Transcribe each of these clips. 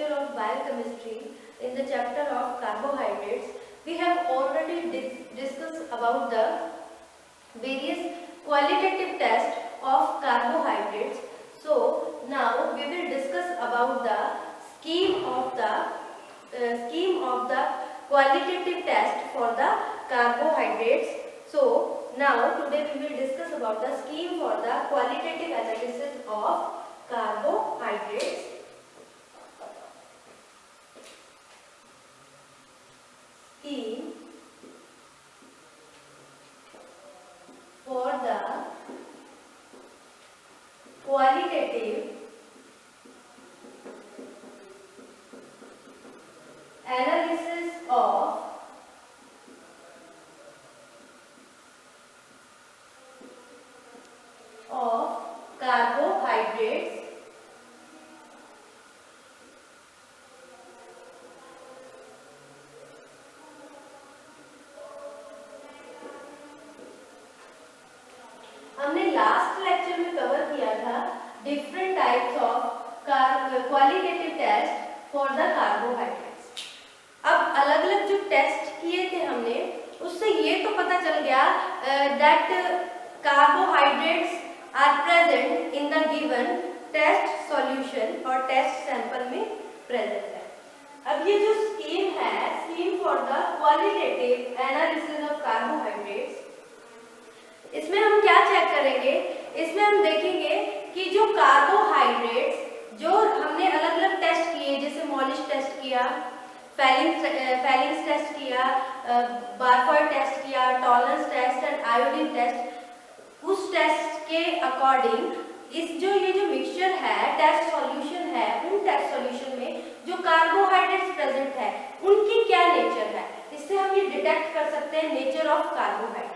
lecture of biochemistry in the chapter of carbohydrates. We have already discussed about the various qualitative tests of carbohydrates. So now we will discuss about the scheme of the qualitative test for the carbohydrates. So now today we will discuss about the scheme for the qualitative analysis of carbohydrates. Scheme for the qualitative analysis of carbohydrates. हमने last lecture में cover किया था different types of qualitative test for the carbohydrates. अब अलग अलग जो test किए थे हमने, उससे ये तो पता चल गया that carbohydrates are present in the given test solution और टेस्ट सैंपल में प्रेजेंट है। अब ये जो स्कीम है, scheme for the qualitative analysis of carbohydrates, इसमें हम क्या चेक करेंगे? इसमें हम देखेंगे कि जो कार्बोहाइड्रेट्स जो हमने अलग अलग टेस्ट किए, जैसे मॉलिश टेस्ट किया, फेलिंग्स टेस्ट किया, बारफॉइड टेस्ट किया, Tollens test and iodine test, उस टेस्ट के अकॉर्डिंग ये जो मिक्सचर है, टेस्ट सॉल्यूशन है, उन टेस्ट सॉल्यूशन में जो कार्बोहाइड्रेट्स प्रेजेंट है उनकी क्या नेचर है, इससे हम ये डिटेक्ट कर सकते हैं नेचर ऑफ कार्बोहाइड्रेट्स।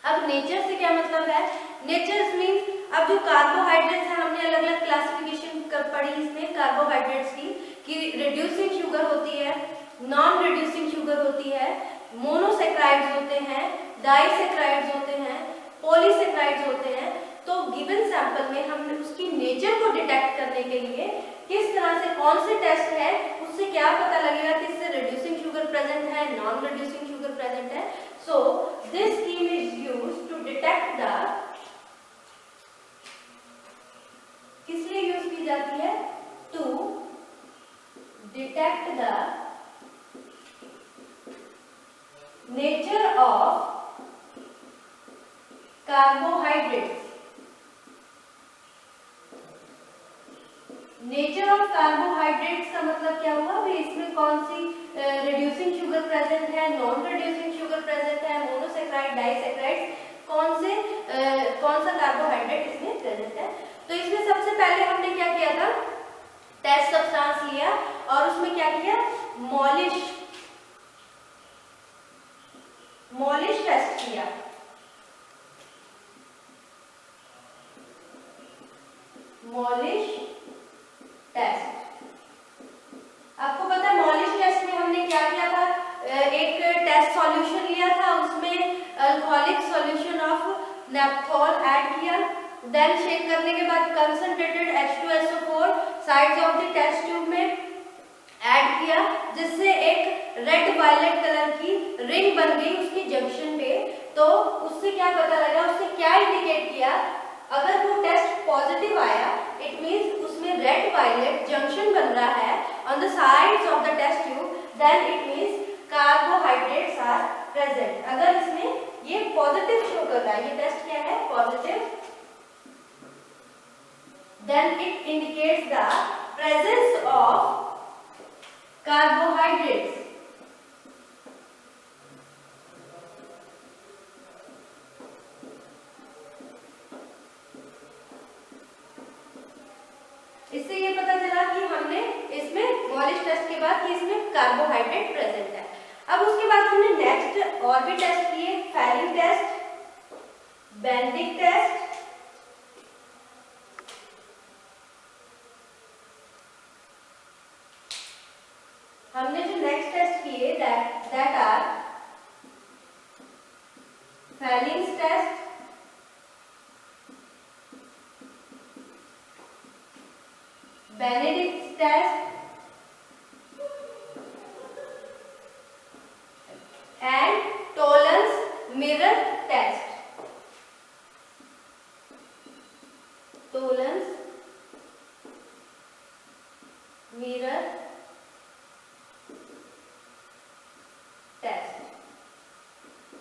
अब नेचर से क्या मतलब है? नेचर मींस अब जो कार्बोहाइड्रेट्स है, हमने अलग अलग क्लासिफिकेशन पढ़ी इसमें कार्बोहाइड्रेट्स की, कि रिड्यूसिंग शुगर होती है, नॉन रिड्यूसिंग शुगर होती है, मोनोसेक्राइड्स होते हैं, डाइसेक्राइड्स होते हैं, पॉलीसेक्राइड्स होते हैं। तो गिवन सैंपल में हमने उसकी नेचर को डिटेक्ट करने के लिए किस तरह से, कौन से टेस्ट है, उससे क्या पता लगेगा कि इससे रिड्यूसिंग शुगर प्रेजेंट है, नॉन रिड्यूसिंग शुगर प्रेजेंट है। So this scheme is used to detect the, किस लिए यूज की जाती है? To detect the nature of carbohydrates. Nature of carbohydrates का मतलब क्या हुआ? भाई इसमें कौन सी रिड्यूसिंग शुगर प्रेजेंट है, नॉन रिड्यूसिंग शुगर प्रेजेंट है, मोनोसेक्राइड, डाइसेक्राइड, कौन सा कार्बोहाइड्रेट इसमें प्रेजेंट है। तो इसमें सबसे पहले हमने क्या किया था? टेस्ट सब्सटेंस लिया और उसमें क्या किया? मॉलिश टेस्ट किया। मॉलिश टेस्ट, आपको पता है मॉलिश टेस्ट में हमने क्या किया था? एक टेस्ट सॉल्यूशन लिया था, उसमें alcoholic solution of naphthol add किया, देन शेक करने के बाद concentrated H2SO4 sides of the test tube में ऐड किया, जिससे एक रेड वायलेट कलर की रिंग बन गई उसकी जंक्शन पे। तो उससे क्या पता लगा, उससे क्या इंडिकेट किया? अगर वो टेस्ट पॉजिटिव आया, इट मींस उसमें रेड वायलेट जंक्शन बन रहा है on the sides of the test tube, then it means carbohydrates are present. अगर इसमें ये पॉजिटिव शो कर रहा है, ये टेस्ट क्या है? Positive, then it indicates the presence of carbohydrates. इससे ये पता चला कि हमने इसमें मॉलिश टेस्ट के बाद कि इसमें कार्बोहाइड्रेट प्रेजेंट है। अब उसके बाद हमने नेक्स्ट और भी टेस्ट किए, फेलिंग टेस्ट, बेंडिक टेस्ट, हमने जो नेक्स्ट टेस्ट किए that are Fehling's test, Benedict test Tollens mirror test.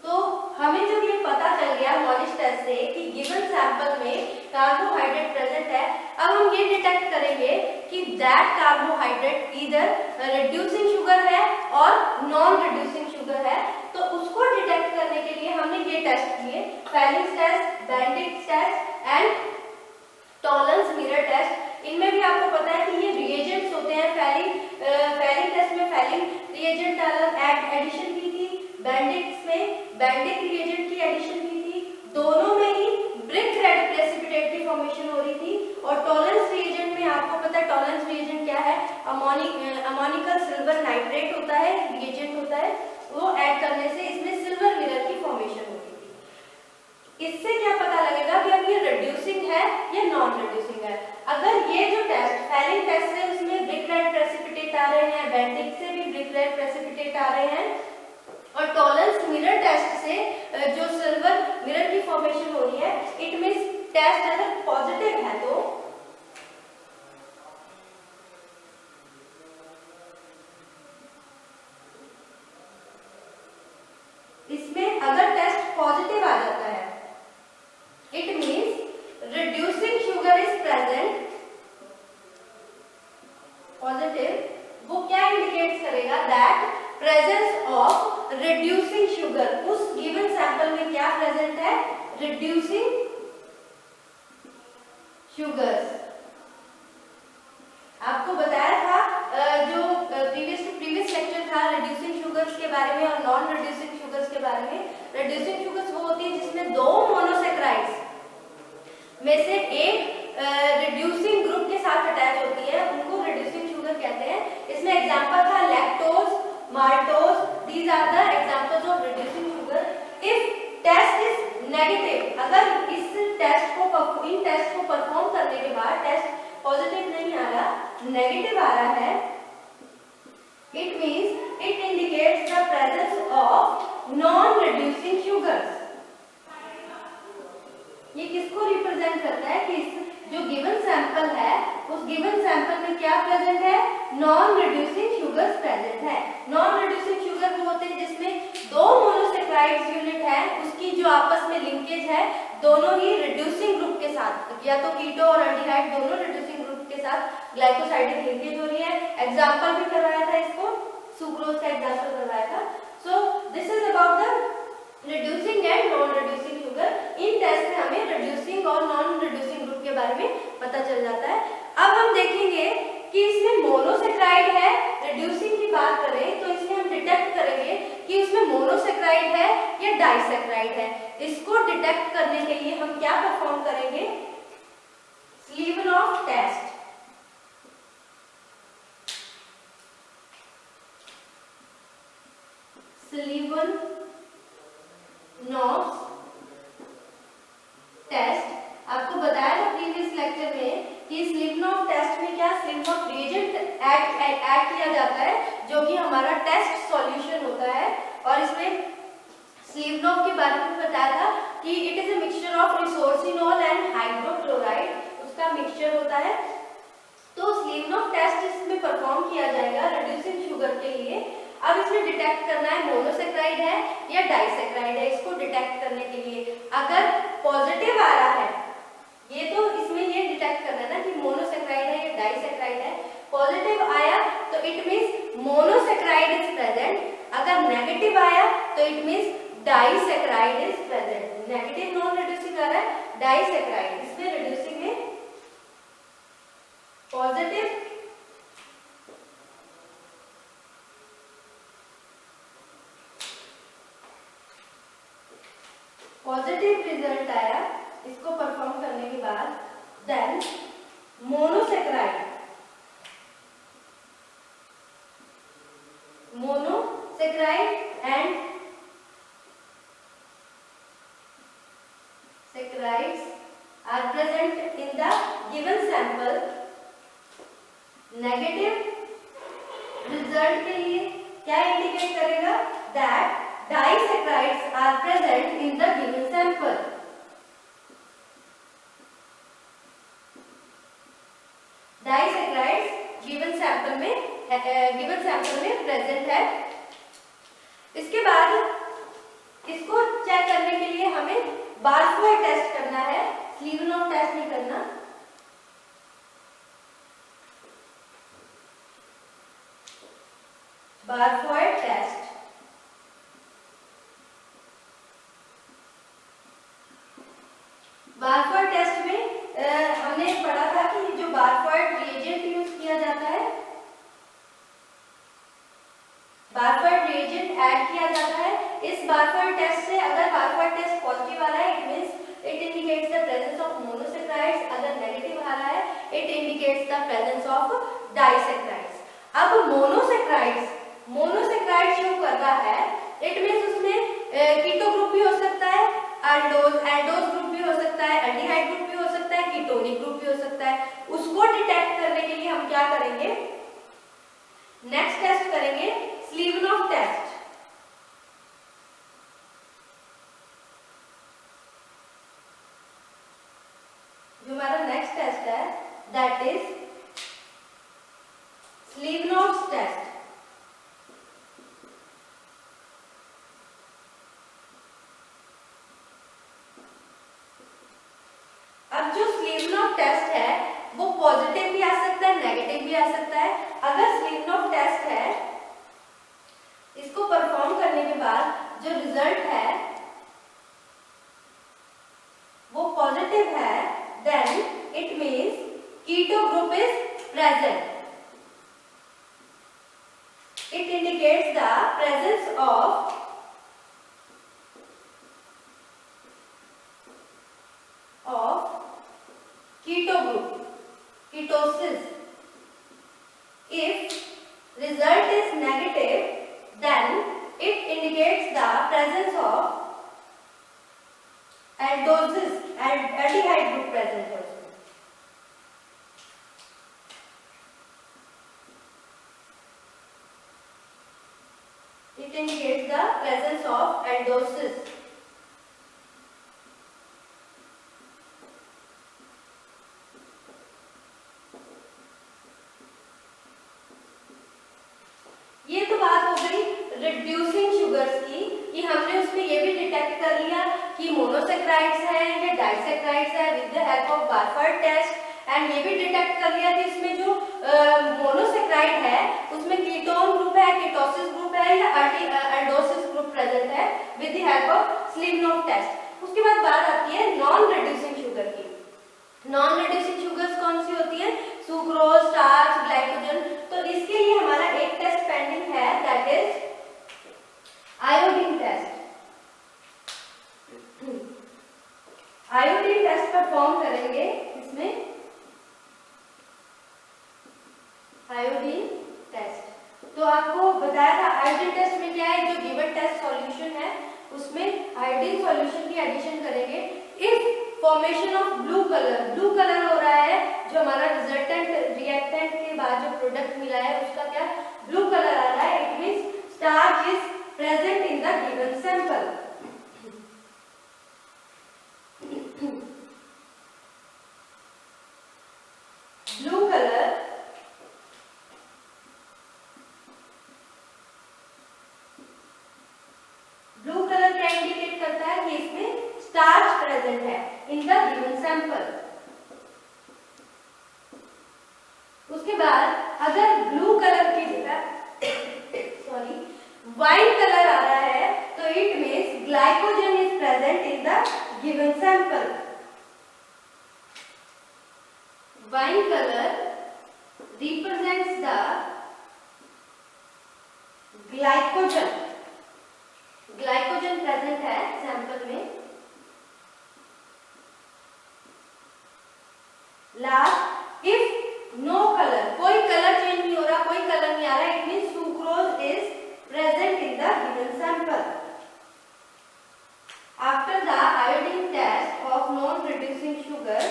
तो हमें जब ये पता चल गया मॉलिश टेस्ट से कि गिवन सैंपल में कार्बोहाइड्रेट प्रेजेंट है, अब हम ये डिटेक्ट करेंगे कि दैट कार्बोहाइड्रेट इधर रिड्यूसिंग शुगर है और नॉन रिड्यूसिंग शुगर है। तो उसको डिटेक्ट करने के लिए हमने ये टेस्ट किए, Fehling's test, Benedict's test and Tollens mirror test. इनमें भी आपको पता है कि ये रिएजेंट्स होते हैं। फेलिंग टेस्ट में फेलिंग रिएजेंट एडिशन की थी, बेंडिक्स में बेंडिक रिएजेंट की एडिशन की थी। दोनों में ही ब्रिक रेड प्रेसिपिटेट की फॉर्मेशन हो रही थी। और टॉलेंस रिएजेंट में आपको पता है टॉलेंस रिएजेंट क्या है, अमोनिकल सिल्वर नाइट्रेट होता है, रिएजेंट होता है, वो ऐड करने से इसमें सिल्वर मिरर की फॉर्मेशन होती थी। इससे क्या पता लगेगा कि अब ये रिड्यूसिंग है या नॉन रिड्यूसिंग है। अगर ये जो टेस्ट फेलिंग टेस्ट से उसमें ब्रिक रेड प्रेसिपिटेट आ रहे हैं, बेंडिक से भी ब्रिक रेड प्रेसिपिटेट आ रहे हैं, और टॉलेंस मिरर टेस्ट से जो सिल्वर मिरर की फॉर्मेशन हो रही है, इट मींस टेस्ट अगर पॉजिटिव है तो इसमें अगर टेस्ट पॉजिटिव आ जाता है, it means reducing sugar is present, positive. वो क्या इंडिकेट करेगा, that presence of reducing sugar. उस गिवन सैंपल में क्या प्रेजेंट है, रिड्यूसिंग शुगर्स। आपको बताया था जो प्रीवियस लेक्चर था रिड्यूसिंग शुगर्स के बारे में और नॉन रिड्यूसिंग शुगर्स के बारे में। रिड्यूसिंग शुगर्स वो होती है जिसमें दो मोनोसेक्राइड्स में से एक रिड्यूसिंग ग्रुप के साथ अटैच होती है, उनको रिड्यूसिंग शुगर कहते हैं। इसमें एग्जांपल था lactose, maltose, these are the examples of reducing sugar. If test is negative, अगर इस टेस्ट को परफॉर्म करने के बाद टेस्ट पॉजिटिव नहीं आ रहा, नेगेटिव आ रहा है, it means it indicates the presence of non reducing sugars. ये किसको रिप्रेजेंट करता है कि जो गिवन सैंपल है उस गिवन सैंपल में क्या प्रेजेंट है, नॉन रिड्यूसिंग शुगर्स प्रेजेंट है। नॉन रिड्यूसिंग शुगर वो होते हैं जिसमें दो मोनोसेक्राइड्स यूनिट है, उसकी जो आपस में लिंकेज है दोनों ही रिड्यूसिंग ग्रुप के साथ, या तो कीटो और एल्डिहाइड दोनों रिड्यूसिंग ग्रुप के साथ ग्लाइकोसाइडिक लिंकेज हो रही है। एग्जांपल भी करवाया था इसको, सुक्रोज का एग्जांपल करवाया था। So this is about the reducing and non reducing sugar. इन टेस्ट में हमें रिड्यूसिंग और नॉन रिड्यूसिंग ग्रुप के बारे में पता चल जाता है। अब हम देखेंगे कि इसमें मोनोसेक्राइड है, रिड्यूसिंग की बात करें तो इसमें हम डिटेक्ट करेंगे कि उसमें मोनोसेक्राइड है या डाइसेक्राइड है। इसको डिटेक्ट करने के लिए हम क्या परफॉर्म करेंगे, स्लीवनॉफ टेस्ट। स्लीवनॉफ टेस्ट आपको बताया था प्रीवियस लेक्चर में कि स्लीवनॉफ टेस्ट में क्या स्लीवनॉफ रिएजेंट ऐड किया जाता है जो कि हमारा टेस्ट सॉल्यूशन होता है। और इसमें स्लीवनॉफ के बारे में बताया था कि it is a mixture of resorcinol and hydrochloride, उसका मिक्सचर होता है। तो स्लीवनॉफ टेस्ट इसमें परफॉर्म किया जाएगा रिड्यूसिंग शुगर के लिए। अब इसमें डिटेक्ट करना है मोनोसेक्राइड है या डाइसेक्राइड है। इसको डिटेक्ट करने के लिए अगर पॉजिटिव आ रहा है, ये तो इसमें ये डिटेक्ट करना है ना कि मोनोसेक्राइड है या डाइसेक्राइड है। पॉजिटिव आया तो it means monosaccharide is present, अगर नेगेटिव आया तो it means disaccharide is present. Negative non reducing आ रहा है, डाइसेक्राइड, इसमें रिड्यूसिंग में पॉजिटिव पॉजिटिव रिजल्ट आया इसको परफॉर्म करने के बाद, then monosaccharide and saccharides are present in the given sample. Negative result के लिए क्या इंडिकेट करेगा, that disaccharides are present in the given sample. Given sample में प्रेजेंट है। इसके बाद इसको चेक करने के लिए हमें बारफोर टेस्ट करना है, स्लीवनॉफ टेस्ट नहीं करना। बारफोर टेस्ट, बारफोर टेस्ट में हमने पढ़ा था कि जो बारफोर रिएजेंट यूज किया जाता है, बारफोर रिएजेंट ऐड किया जाता है। इस बारफोर टेस्ट से अगर बारफोर टेस्ट पॉजिटिव आ रहा है, it means it indicates the presence of monosaccharides, अगर नेगेटिव आ रहा है it indicates the presence of disaccharides. अब मोनोसैकेराइड शो कर रहा है, इट मींस उसमें कीटो ग्रुप भी हो सकता है, एल्डोज ग्रुप भी हो सकता है, एल्डिहाइड ग्रुप भी हो सकता है, कीटोनिक ग्रुप भी हो सकता है। उसको डिटेक्ट करने के लिए हम क्या करेंगे, नेक्स्ट टेस्ट करेंगे स्लीवनॉफ टेस्ट। जो हमारा नेक्स्ट टेस्ट है दैट इज स्लीवनॉफ टेस्ट। अब जो स्लीवनॉफ टेस्ट है वो पॉजिटिव भी आ सकता है, नेगेटिव भी आ सकता है। अगर स्लीवनॉफ टेस्ट है, इसको परफॉर्म करने के बाद जो रिजल्ट है वो पॉजिटिव है, then it means keto group is present. It indicates the presence of keto group, ketosis. If result is negative, then it indicates the presence of aldosis, aldehyde group present also. It indicates the presence of aldosis. ये तो बात हो गई reducing sugars की, कि हमने उसमें ये भी डिटेक्ट कर लिया कि मोनोसैकेराइड्स है या डाइसैकेराइड्स है विद द हेल्प ऑफ बारफोर टेस्ट। एंड ये भी डिटेक्ट कर लिया कि इसमें जो मोनोसैकेराइड है उसमें कीटोन ग्रुप है, कीटोसिस ग्रुप है या एल्डोसिस ग्रुप प्रेजेंट है with the help of Seliwanoff test. उसके बाद बात आती है नॉन रिड्यूसिंग शुगर की। नॉन रिड्यूसिंग शुगर्स कौन सी होती है, सुक्रोज, स्टार्च, ग्लाइकोजन। तो इसके लिए हमारा एक टेस्ट पेंडिंग है that is iodine test. Iodine test perform करेंगे इसमें, आयोडीन टेस्ट। तो आपको बताया था आयोडीन टेस्ट में क्या है, जो गिवन टेस्ट सॉल्यूशन है उसमें आयोडीन सॉल्यूशन की एडिशन करेंगे। If formation of blue colour हो रहा है, जो हमारा रिजल्टेंट रिएक्टेंट के बाद जो प्रोडक्ट मिला है उसका क्या ब्लू कलर आ रहा है, it means starch is present in the given sample. Blue colour क्या इंडिकेट करता है कि इसमें स्टार्च प्रेजेंट है इन द गिवन सैंपल। उसके बाद अगर ब्लू कलर की जगह वाइन कलर आ रहा है तो it means glycogen is present in the given sample. Wine colour represents the glycogen, glycogen present है सैंपल में। लास्ट, इफ नो कलर, कोई कलर चेंज नहीं हो रहा, कोई कलर नहीं आ रहा, it means sucrose is present in the given sample. After the iodine test of non reducing sugar,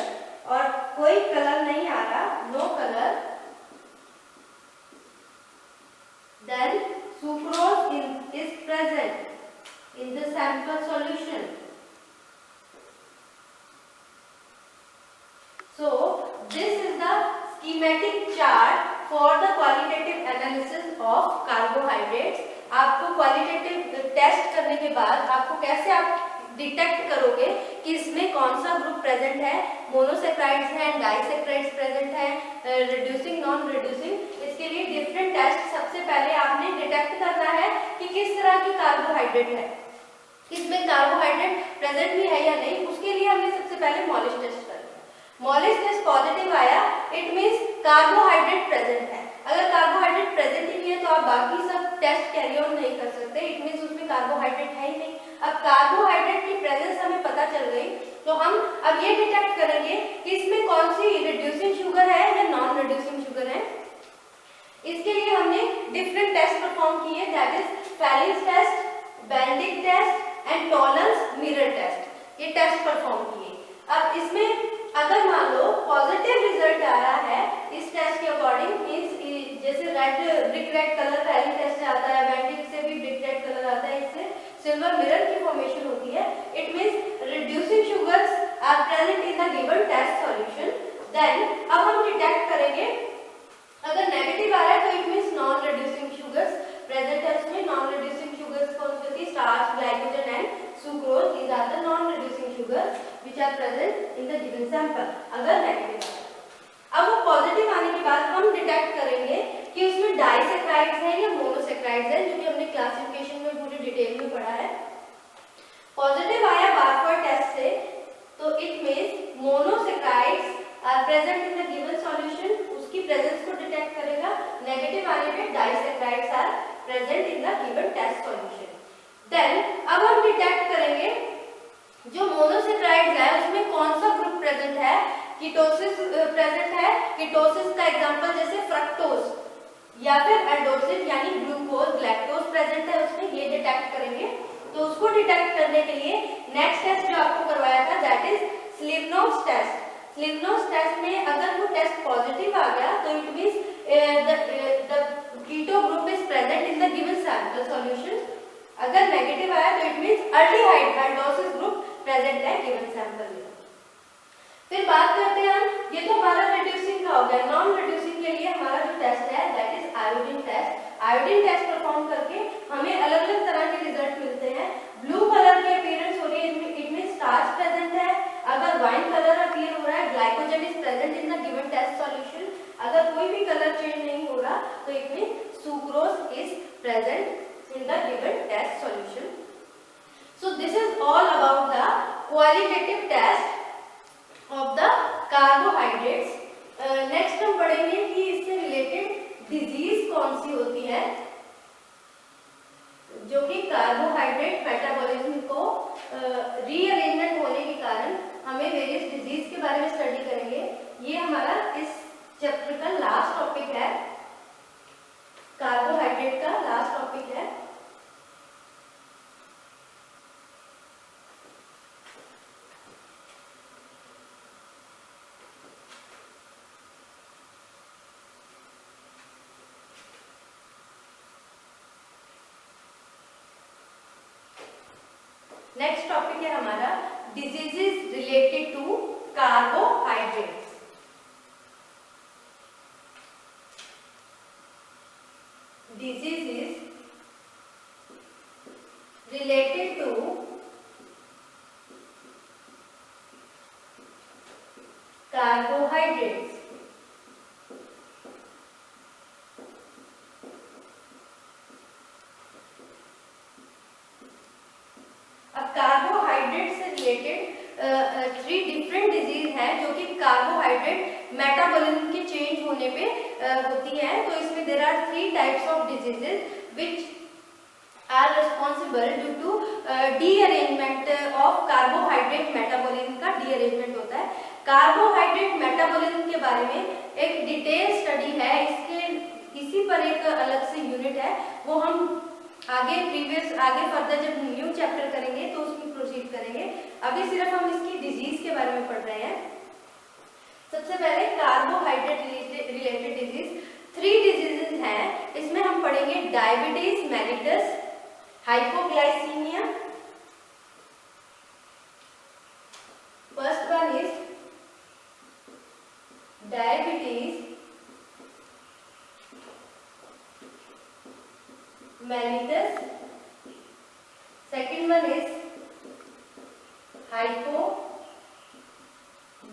और कोई कलर नहीं आ रहा, no colour, then sucrose is present in the sample solution. So this is the schematic chart for the qualitative analysis of carbohydrates, आपको qualitative test करने के बाद आपको कैसे आप डिटेक्ट करोगे कि इसमें कौन सा ग्रुप प्रेजेंट है, मोनोसेक्राइड्स हैं, डाइसेक्राइड्स प्रेजेंट है, रिड्यूसिंग, नॉन रिड्यूसिंग। इसके लिए डिफरेंट टेस्ट सबसे पहले आपने डिटेक्ट करना है कि किस तरह की कार्बोहाइड्रेट है, इसमें कार्बोहाइड्रेट प्रेजेंट भी है या नहीं। उसके लिए हमने सबसे पहले मॉलिश टेस्ट करना है। मॉलिश टेस्ट पॉजिटिव आया, इट मींस कार्बोहाइड्रेट प्रेजेंट है। अगर कार्बोहाइड्रेट प्रेजेंट ही नहीं है तो आप बाकी सब टेस्ट कैरी ऑन नहीं कर सकते, इट मींस उसमें कार्बोहाइड्रेट है ही नहीं। अब कार्बोहाइड्रेट की प्रेजेंस हमें पता चल गई तो हम अब ये डिटेक्ट करेंगे कि इसमें कौन सी रिड्यूसिंग शुगर है या नॉन रिड्यूसिंग शुगर है। इसके लिए हमने डिफरेंट टेस्ट परफॉर्म किए, that is Fehling's test, Benedict test and Tollens mirror test, ये टेस्ट परफॉर्म किए। अब इसमें अगर मान लो पॉजिटिव रिजल्ट आ रहा है इस टेस्ट के अकॉर्डिंग, मींस जैसे ब्रिक रेड कलर पहली टेस्ट से आता है, बेंडिक से भी ब्रिक रेड कलर आता है, इससे सिल्वर मिरर की फॉर्मेशन होती है, it means reducing sugars are present in the given test solution. Then अब हम डिटेक्ट करेंगे, अगर नेगेटिव आ रहा है तो it means non reducing sugars present है उसमें। नॉन रिड्यूसिंग शुगर्स कौन सी होती है, starch, glycogen and sucrose, these are the non reducing sugars which are present in the given sample, अगर नेगेटिव आ रहा है। अब वो पॉजिटिव आने के बाद हम डिटेक्ट करेंगे कि उसमें डाइसेक्राइड्स है या मोनोसेक्राइड्स है, जो कि हमने क्लासिफिकेशन में पूरी डिटेल में पढ़ा है। पॉजिटिव आया बारफोर्ड टेस्ट से तो it means monosaccharides are present in the given solution, उसकी प्रेजेंस को डिटेक्ट करेगा। नेगेटिव आने पे disaccharides are present in the given test solution. Then अब हम डिटेक्ट करेंगे जो मोनोसेक्राइड्स है उसमें कौन सा ग्रुप प्रेजेंट है, कीटोसिस प्रेजेंट है। कीटोसिस का एग्जांपल जैसे फ्रक्टोज या फिर एल्डोसिस यानी ग्लूकोज, लैक्टोज प्रेजेंट है उसमें, ये डिटेक्ट करेंगे। तो उसको डिटेक्ट करने के लिए नेक्स्ट टेस्ट जो आपको करवाया था that is Seliwanoff's test. Seliwanoff's test में अगर वो टेस्ट पॉजिटिव आ गया तो it means the keto group is present in the given sample solution. अगर नेगेटिव आया तो it means aldehyde aldose group present है गिवन सैंपल में। फिर बात करते हैं हम, ये तो हमारा रिड्यूसिंग का हो गया। नॉन रिड्यूसिंग के लिए हमारा जो टेस्ट है that is iodine test. Iodine test perform करके हमें अलग अलग तरह के रिजल्ट मिलते हैं। ब्लू कलर की अपीयरेंस हो रही है, इट मींस स्टार्च प्रेजेंट है। अगर वाइन कलर अपीयर हो रहा है, glycogen is present in the given test solution. अगर कोई भी कलर चेंज नहीं हो रहा तो it means sucrose is present in the given test solution. So this is all about the qualitative test of the carbohydrates. Next हम पढ़ेंगे कि इससे रिलेटेड डिजीज कौन सी होती है जो कि कार्बोहाइड्रेट मेटाबॉलिज्म को रीअरेंजमेंट होने के कारण हमें वेरियस डिजीज के बारे में स्टडी करेंगे। ये हमारा इस चैप्टर का लास्ट टॉपिक है, कार्बोहाइड्रेट का लास्ट टॉपिक है। नेक्स्ट टॉपिक है हमारा diseases related to carbohydrates. Diseases related to carbohydrates। अब कार्बोहाइड्रेट से रिलेटेड 3 डिफरेंट डिजीज हैं जो कि कार्बोहाइड्रेट मेटाबॉलिज्म के चेंज होने पे होती हैं। तो इसमें there are 3 types of diseases which are responsible due to derangement of carbohydrate metabolism का डीअरेंजमेंट होता है। कार्बोहाइड्रेट मेटाबॉलिज्म के बारे में एक डिटेल स्टडी है, इसी पर एक अलग से यूनिट है, वो हम आगे फर्दर जब न्यू चैप्टर करेंगे तो उसमें प्रोसीड करेंगे। अभी सिर्फ हम इसकी डिजीज के बारे में पढ़ रहे हैं। सबसे पहले कार्बोहाइड्रेट रिलेटेड डिजीज 3 डिजीजेस हैं। इसमें हम पढ़ेंगे diabetes mellitus, hypoglycaemia, first one is diabetes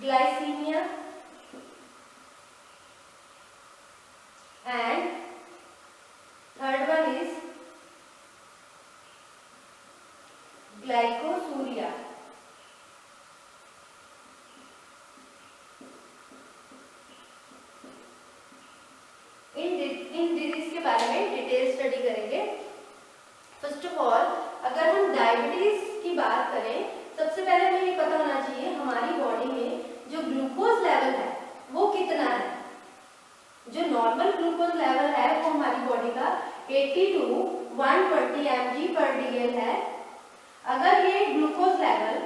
glycemia and third one is glycosuria. In disease के बारे में डिटेल स्टडी करेंगे। फर्स्ट ऑफ ऑल अगर हम डायबिटीज की बात करें, सबसे पहले हमें ये पता होना चाहिए हमारी बॉडी में जो ग्लूकोज लेवल है वो कितना है। जो नॉर्मल ग्लूकोज लेवल है वो हमारी बॉडी का 80 to 120 mg/dl है। अगर ये ग्लूकोज लेवल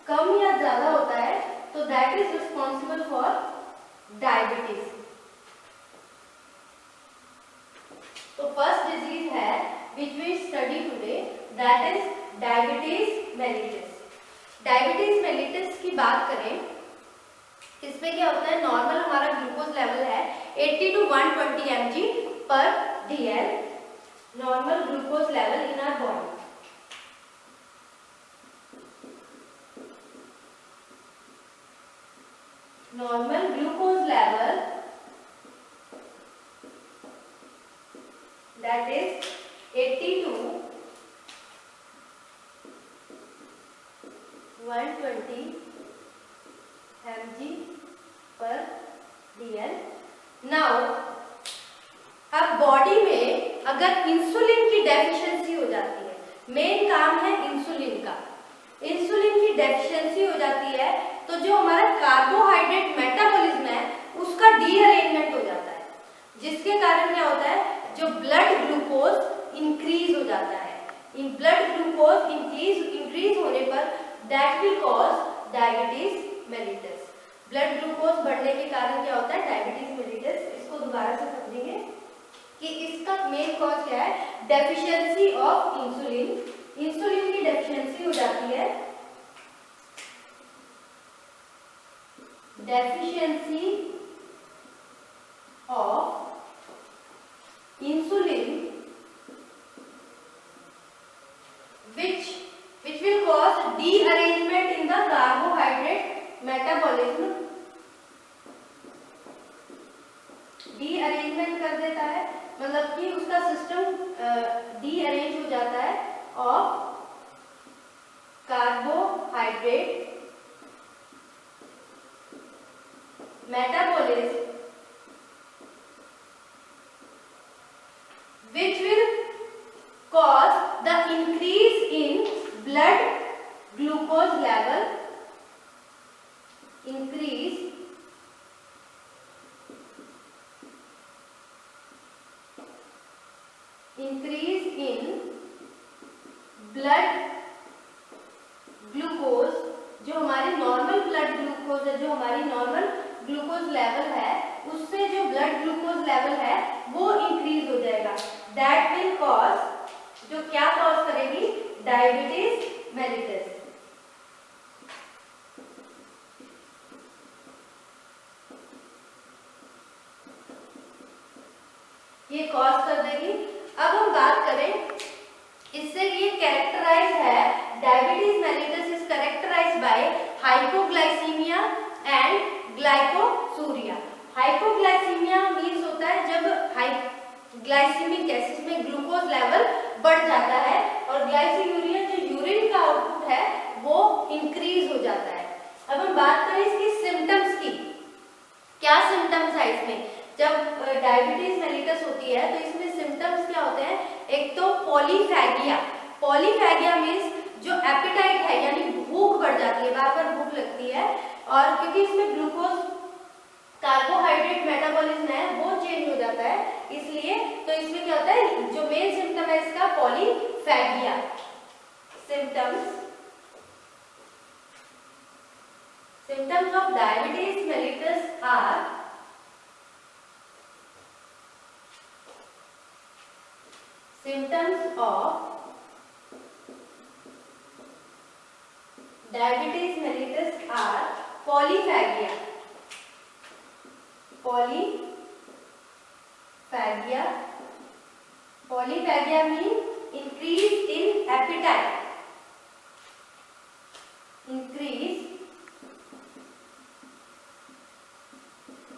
कम या ज्यादा होता है तो that is responsible for diabetes. तो फर्स्ट डिजीज है which we study today, that is diabetes mellitus. Diabetes mellitus की बात करें, इसमें क्या होता है, नॉर्मल हमारा ग्लूकोज लेवल है 80 to 120 mg/dl, normal glucose level in our body. Normal glucose level that is 80 to 120 mg/dl। Now अब बॉडी में अगर इंसुलिन की डेफिशिएंसी हो जाती है, मेन काम है इंसुलिन का, इंसुलिन की डेफिशिएंसी हो जाती है तो जो हमारा कार्बोहाइड्रेट मेटाबॉलिज्म है उसका डीअरेंजमेंट हो जाता है, जिसके कारण क्या होता है, जो ब्लड ग्लूकोज इंक्रीज हो जाता है। इन ब्लड ग्लूकोज इंक्रीज होने पर that will cause diabetes mellitus. Blood glucose बढ़ने के कारण क्या होता है, डायबिटीज मेलिटस। इसको दोबारा से समझेंगे कि इसका मेन कॉज क्या है, डेफिशिएंसी ऑफ इंसुलिन। इंसुलिन की डेफिशिएंसी हो जाती है, deficiency of insulin which will cause dearrangement in the carbohydrate metabolism। डीअरेंजमेंट कर देता है, मतलब कि उसका सिस्टम डीअरेंज हो जाता है of carbohydrate metabolism which will cause the increase in blood glucose level, increase in blood glucose। जो हमारी नॉर्मल ब्लड ग्लूकोज है, जो हमारी नॉर्मल ग्लूकोज लेवल है, उससे जो ब्लड ग्लूकोज लेवल है वो इंक्रीज हो जाएगा। दैट विल कॉज, जो क्या कॉज करेगी, डायबिटीज मेलिटस। ये कॉज कर देगी। अब हम बात करें इससे, ये कैरेक्टराइज है, diabetes mellitus is characterised by hypoglycaemia and glycosuria. Hypoglycaemia means होता है जब ग्लाइसेमिक एसिड में ग्लूकोज लेवल बढ़ जाता है, और ग्लाइकोसूरिया जो यूरिन का आउटपुट है वो इंक्रीज हो जाता है। अब हम बात करें इसकी सिम्टम्स की, क्या सिम्टम्स है इसमें। जब डायबिटीज मेलिटस होती है तो इसमें सिम्टम्स क्या होते हैं, एक तो पॉलीफैगिया। पॉलीफैगिया मीन्स जो एपेटाइट है, यानी भूख बढ़ जाती है, बार बार भूख लगती है, और क्योंकि इसमें ग्लूकोज कार्बोहाइड्रेट मेटाबॉलिज्म है वो चेंज हो जाता है, इसलिए तो इसमें क्या होता है, जो मेन सिम्टम है इसका polyphagia. Symptoms of diabetes mellitus are symptoms of diabetes mellitus are polyphagia means increase in appetite,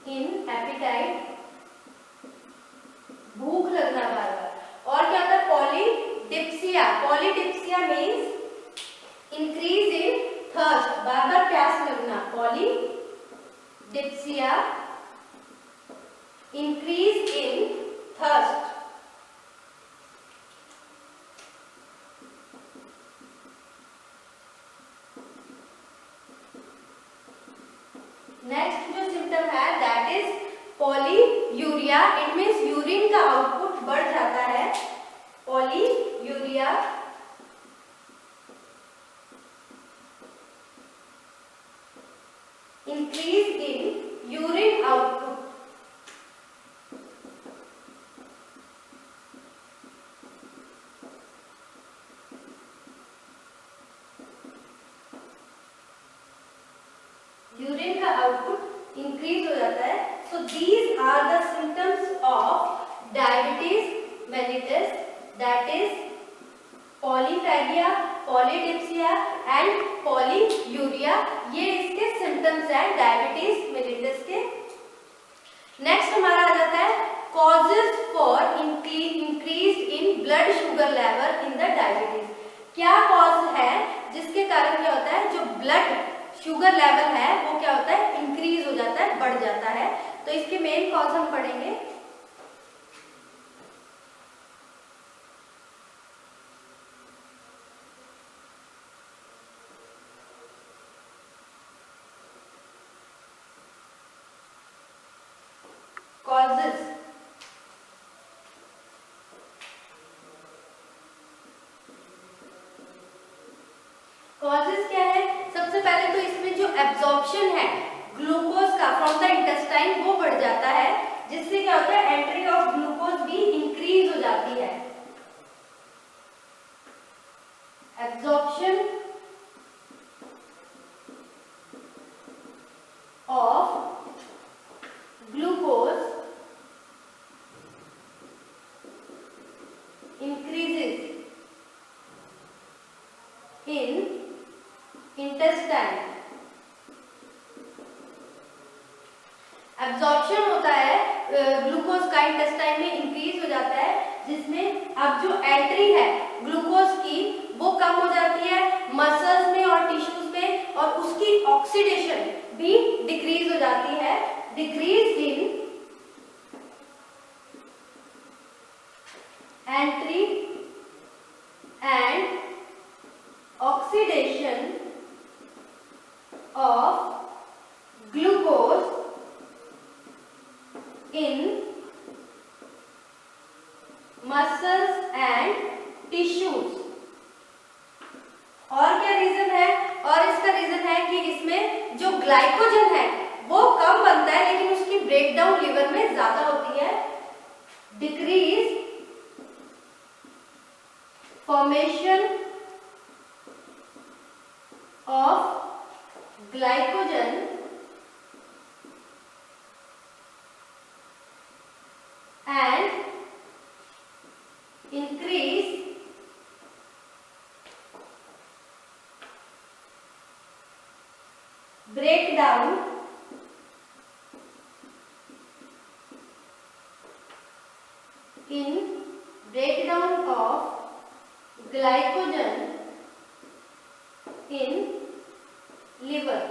in appetite, भूख लगना बार बार। और क्या होता है polydipsia, polydipsia means increase in thirst, बार बार प्यास लगना, polydipsia increase in thirst. Next जो सिम्टम है that is polyuria, it means urine का आउटपुट बढ़ जाता है, polyuria increase in urine output. Urine का आउटपुट इंक्रीज हो जाता है। So these are the symptoms of diabetes mellitus, that is polyphagia, polydipsia and polyuria, ये इसके सिम्टम्स हैं डायबिटीज मेलिटस के। नेक्स्ट हमारा आ जाता है causes for increase in blood sugar level in the diabetes. क्या कॉज है जिसके कारण क्या होता है जो ब्लड शुगर लेवल है वो क्या होता है इंक्रीज हो जाता है, बढ़ जाता है। तो इसके मेन कॉज हम पढ़ेंगे। कॉजेज, कॉजेज क्या है? सबसे पहले तो इसमें जो एब्जॉर्प्शन है ग्लूकोज का फ्रॉम द इंटेस्टाइन वो बढ़ जाता है, जिससे क्या होता है एंट्री ऑफ ग्लूकोज भी इंक्रीज हो जाती है। Absorption of glucose increases in intestine। Absorption होता है ग्लूकोज का इंटेस्टाइन में इंक्रीज हो जाता है, जिसमें अब जो एंट्री है ग्लूकोज की वो कम हो जाती है मसल्स में और टिश्यूज में, और उसकी ऑक्सीडेशन भी डिक्रीज हो जाती है। Decrease in entry and oxidation of glucose in muscles and tissues। और क्या रीजन है? और इसका रीजन है कि इसमें जो ग्लाइकोजन है वो कम बनता है, लेकिन उसकी ब्रेकडाउन लिवर में ज्यादा होती है। Decrease formation of glycogen and increase breakdown of glycogen in liver।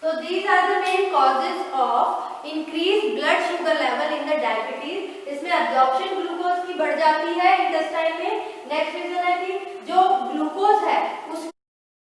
So these are the main causes of increased blood sugar level in the diabetes। इसमें absorption ग्लूकोज की बढ़ जाती है इंटेस्टाइन में। नेक्स्ट रीजन है कि जो ग्लूकोज है उसकी